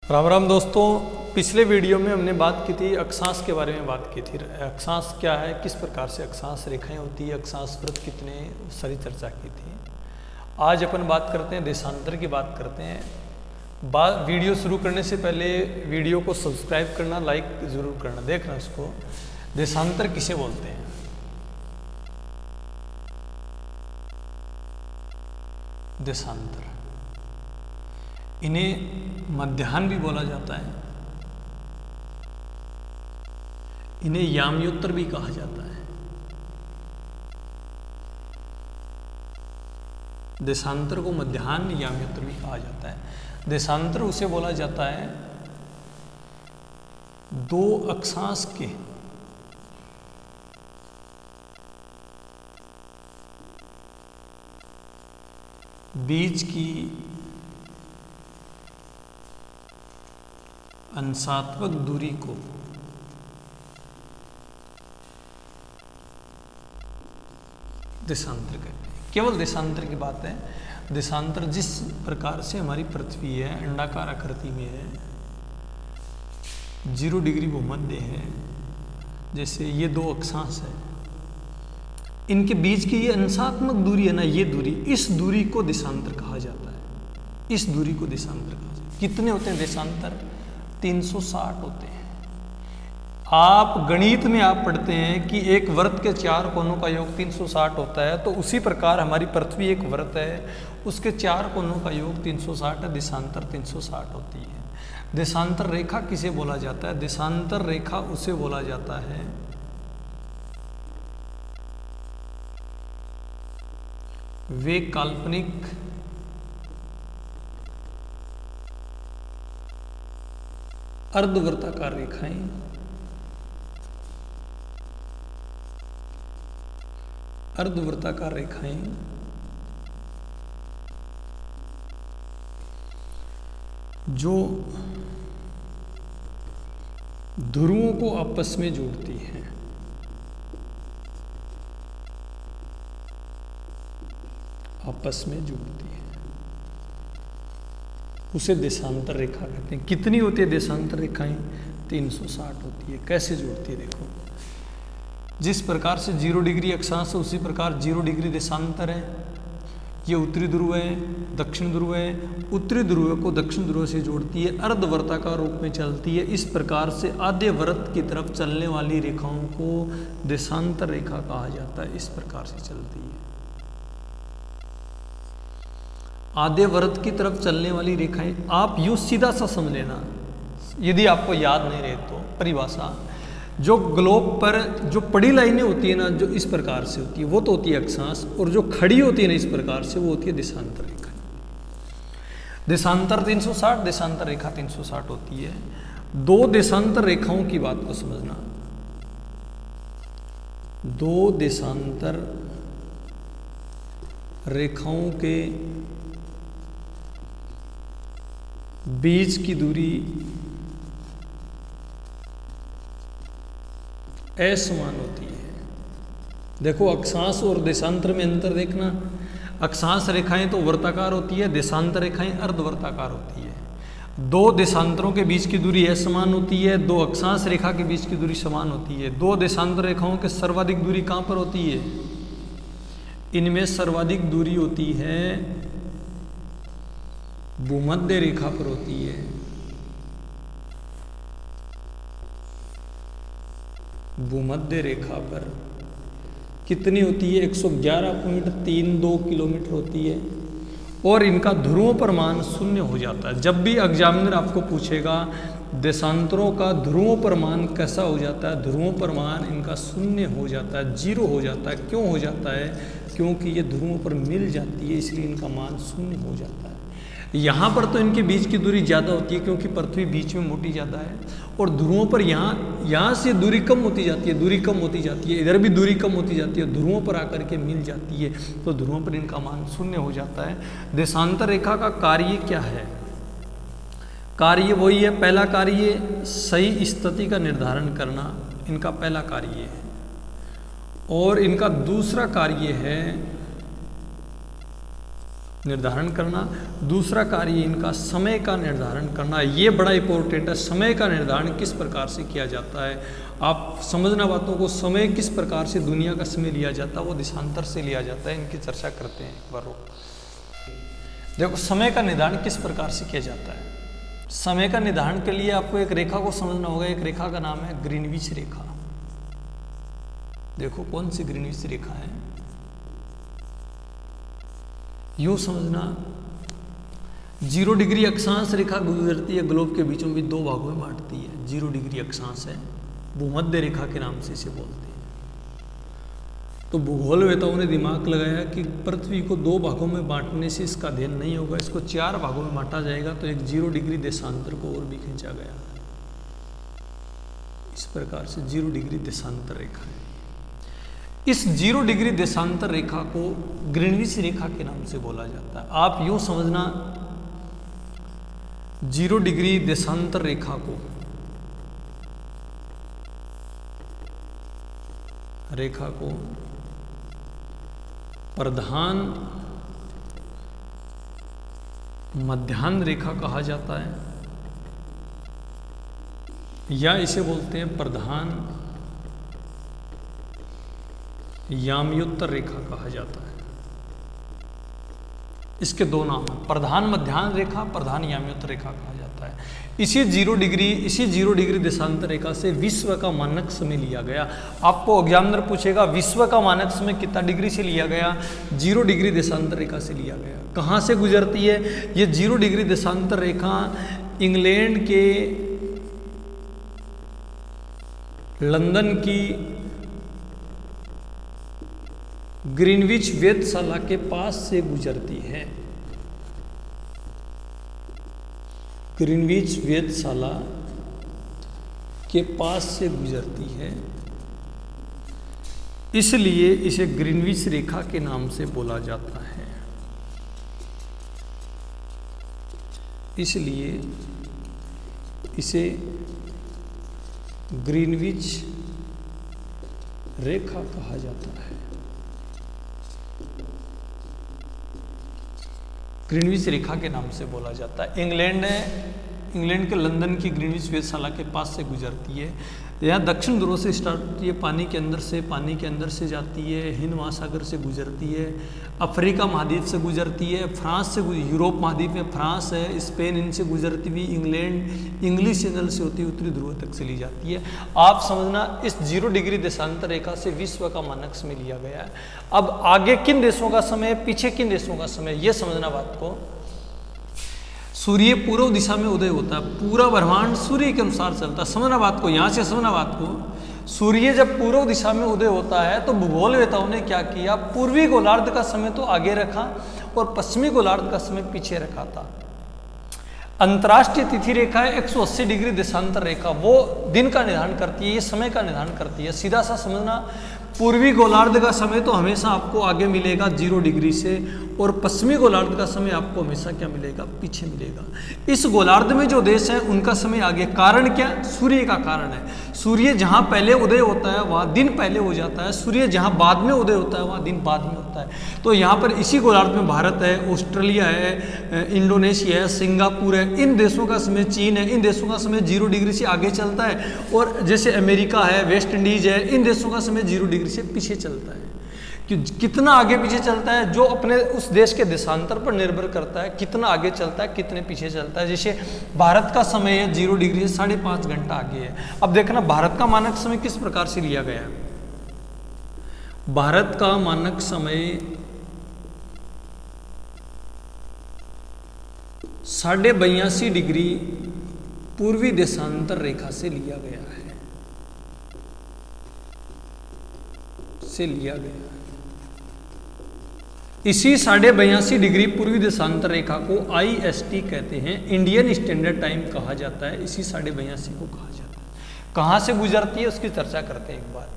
राम राम दोस्तों, पिछले वीडियो में हमने बात की थी अक्षांश के बारे में बात की थी। अक्षांश क्या है, किस प्रकार से अक्षांश रेखाएं होती है, अक्षांश वृत्त कितने, सारी चर्चा की थी। आज अपन बात करते हैं देशांतर की बात करते हैं। वीडियो शुरू करने से पहले वीडियो को सब्सक्राइब करना, लाइक ज़रूर करना। देखना उसको, देशांतर किसे बोलते हैं। देशांतर, इन्हें मध्याह्न भी बोला जाता है, इन्हें याम्योत्तर भी कहा जाता है। देशांतर को मध्याह्न याम्योत्तर भी कहा जाता है। देशांतर उसे बोला जाता है दो अक्षांश के बीच की अंशात्मक दूरी को देशांतर कहते हैं। केवल देशांतर की बात है। देशांतर जिस प्रकार से हमारी पृथ्वी है, अंडाकार आकृति में है, 0 डिग्री भूमध्य है, जैसे ये दो अक्षांश है, इनके बीच की ये अंशात्मक दूरी है ना, ये दूरी, इस दूरी को देशांतर कहा जाता है। इस दूरी को देशांतर कहा जाता है। कितने होते हैं देशांतर? 360 होते हैं। आप गणित में आप पढ़ते हैं कि एक वृत्त के 4 कोनों का योग 360 होता है, तो उसी प्रकार हमारी पृथ्वी एक वृत्त है, उसके 4 कोनों का योग 360 है, देशांतर 360 होती है। देशांतर रेखा किसे बोला जाता है? देशांतर रेखा उसे बोला जाता है वे काल्पनिक अर्धवृत्ताकार रेखाएं अर्धवृत्ताकार रेखाएं जो ध्रुवों को आपस में जोड़ती हैं। आपस में जोड़ती है, उसे देशांतर रेखा कहते हैं। कितनी होती है देशांतर रेखाएं? 360 होती है। कैसे जोड़ती है देखो, जिस प्रकार से 0 डिग्री अक्षांश है, उसी प्रकार 0 डिग्री देशांतर है। ये उत्तरी ध्रुव है, दक्षिण ध्रुव है, उत्तरी ध्रुव को दक्षिण ध्रुव से जोड़ती है, अर्धवृत्ताकार रूप में चलती है। इस प्रकार से आधे वृत्त की तरफ चलने वाली रेखाओं को देशांतर रेखा कहा जाता है। इस प्रकार से चलती है। आधे वृत्त की तरफ चलने वाली रेखाएं, आप यूं सीधा सा समझ लेना, यदि आपको याद नहीं रहे तो परिभाषा। जो ग्लोब पर जो पड़ी लाइनें होती है ना, जो इस प्रकार से होती है, वो तो होती है अक्षांश, और जो खड़ी होती है ना इस प्रकार से, वो होती है देशांतर रेखा। देशांतर 360, देशांतर रेखा 360 होती है। दो देशांतर रेखाओं की बात को समझना। दो देशांतर रेखाओं के बीच की दूरी असमान होती है। देखो, अक्षांश और देशांतर में अंतर देखना। अक्षांश रेखाएं तो वृत्ताकार होती है, देशांतर रेखाएं अर्धवृत्ताकार होती है। दो देशांतरों के बीच की दूरी असमान होती है, दो अक्षांश रेखा के बीच की दूरी समान होती है। दो देशांतर रेखाओं के सर्वाधिक दूरी कहाँ पर होती है? इनमें सर्वाधिक दूरी होती है भूमध्य रेखा पर होती है। भूमध्य रेखा पर कितनी होती है? 111.32 किलोमीटर होती है, और इनका ध्रुवों पर मान 0 हो जाता है। जब भी एग्जामिनर आपको पूछेगा देशांतरों का ध्रुवों पर मान कैसा हो जाता है, ध्रुवों पर मान इनका 0 हो जाता है, 0 हो जाता है। क्यों हो जाता है? क्योंकि ये ध्रुवों पर मिल जाती है, इसलिए इनका मान 0 हो जाता है। यहाँ पर तो इनके बीच की दूरी ज़्यादा होती है, क्योंकि पृथ्वी बीच में मोटी ज़्यादा है, और ध्रुवों पर यहाँ से दूरी कम होती जाती है, दूरी कम होती जाती है, इधर भी दूरी कम होती जाती है, ध्रुवों पर आकर के मिल जाती है, तो ध्रुवों पर इनका मान 0 हो जाता है। देशांतर रेखा का कार्य क्या है? कार्य वही है, पहला कार्य सही स्थिति का निर्धारण करना, इनका पहला कार्य है। और इनका दूसरा कार्य है निर्धारण करना। दूसरा कार्य इनका समय का निर्धारण करना, ये बड़ा इंपॉर्टेंट है। समय का निर्धारण किस प्रकार से किया जाता है, आप समझना बातों को। समय किस प्रकार से दुनिया का समय लिया जाता है, वो देशांतर से लिया जाता है। इनकी चर्चा करते हैं एक बार। देखो समय का निर्धारण किस प्रकार से किया जाता है। समय का निर्धारण के लिए आपको एक रेखा को समझना होगा। एक रेखा का नाम है ग्रीनविच रेखा। देखो कौन सी ग्रीनविच रेखा है, यूं समझना, 0 डिग्री अक्षांश रेखा गुजरती है ग्लोब के बीचों बीच 2 भागों में बांटती है। 0 डिग्री अक्षांश है, भूमध्य रेखा के नाम से इसे बोलते हैं। तो भूगोलवेताओं ने दिमाग लगाया कि पृथ्वी को 2 भागों में बांटने से इसका अध्ययन नहीं होगा, इसको 4 भागों में बांटा जाएगा। तो एक 0 डिग्री देशांतर को और भी खींचा गया। इस प्रकार से 0 डिग्री देशांतर रेखा है। इस 0 डिग्री देशांतर रेखा को ग्रीनविच रेखा के नाम से बोला जाता है। आप यूं समझना, 0 डिग्री देशांतर रेखा को प्रधान मध्याह्न रेखा कहा जाता है, या इसे बोलते हैं प्रधान याम्योत्तर रेखा कहा जाता है। इसके 2 नाम हैं, प्रधान मध्याह्न रेखा, प्रधान याम्योत्तर रेखा कहा जाता है। इसी 0 डिग्री देशांतर रेखा से विश्व का मानक समय लिया गया। आपको एग्जामिनर पूछेगा विश्व का मानक समय कितना डिग्री से लिया गया, 0 डिग्री देशांतर रेखा से लिया गया। कहाँ से गुजरती है ये 0 डिग्री देशांतर रेखा? इंग्लैंड के लंदन की ग्रीनविच वेधशाला के पास से गुजरती है। ग्रीनविच वेधशाला के पास से गुजरती है, इसलिए इसे ग्रीनविच रेखा के नाम से बोला जाता है। इसलिए इसे ग्रीनविच रेखा कहा जाता है। ग्रीनविच रेखा के नाम से बोला जाता है। इंग्लैंड के लंदन की ग्रीनविच वेधशाला के पास से गुजरती है। यहाँ दक्षिण ध्रुव से स्टार्ट होती है, पानी के अंदर से जाती है, हिंद महासागर से गुजरती है, अफ्रीका महाद्वीप से गुजरती है, फ्रांस से, यूरोप महाद्वीप में फ्रांस है, स्पेन, इनसे गुजरती हुई इंग्लैंड, इंग्लिश चैनल से होती उत्तरी ध्रुव तक से ली जाती है। आप समझना, इस 0 डिग्री देशांतर रेखा से विश्व का मानक समय लिया गया है। अब आगे किन देशों का समय, पीछे किन देशों का समय, ये समझना बात को। सूर्य पूर्व दिशा में उदय होता है, पूरा ब्रह्मांड सूर्य के अनुसार चलता है। समझना बात को, यहाँ से समझना बात को। सूर्य जब पूर्व दिशा में उदय होता है तो भूगोलवेताओं ने क्या किया, पूर्वी गोलार्ध का समय तो आगे रखा और पश्चिमी गोलार्ध का समय पीछे रखा था। अंतर्राष्ट्रीय तिथि रेखा है 180 डिग्री देशांतर रेखा, वो दिन का निर्धारण करती है, ये समय का निर्धारण करती है। सीधा सा समझना, पूर्वी गोलार्ध का समय तो हमेशा आपको आगे मिलेगा 0 डिग्री से, और पश्चिमी गोलार्ध का समय आपको हमेशा क्या मिलेगा, पीछे मिलेगा। इस गोलार्ध में जो देश हैं उनका समय आगे। कारण क्या, सूर्य का कारण है। सूर्य जहाँ पहले उदय होता है वहाँ दिन पहले हो जाता है, सूर्य जहाँ बाद में उदय होता है वहाँ दिन बाद में होता है। तो यहाँ पर इसी गोलार्ध में भारत है, ऑस्ट्रेलिया है, इंडोनेशिया है, सिंगापुर है, इन देशों का समय, चीन है, इन देशों का समय 0 डिग्री से आगे चलता है। और जैसे अमेरिका है, वेस्ट इंडीज है, इन देशों का समय 0 डिग्री से पीछे चलता है। कि कितना आगे पीछे चलता है जो अपने उस देश के देशांतर पर निर्भर करता है, कितना आगे चलता है, कितने पीछे चलता है। जैसे भारत का समय है 0 डिग्री से 5.5 घंटा आगे है। अब देखना भारत का मानक समय किस प्रकार से लिया गया है। भारत का मानक समय 82.5 डिग्री पूर्वी देशांतर रेखा से लिया गया है, इसी 82.5 डिग्री पूर्वी देशांतर रेखा को IST कहते हैं, इंडियन स्टैंडर्ड टाइम कहा जाता है। इसी 82.5 को कहा जाता है। कहाँ से गुजरती है उसकी चर्चा करते हैं एक बार।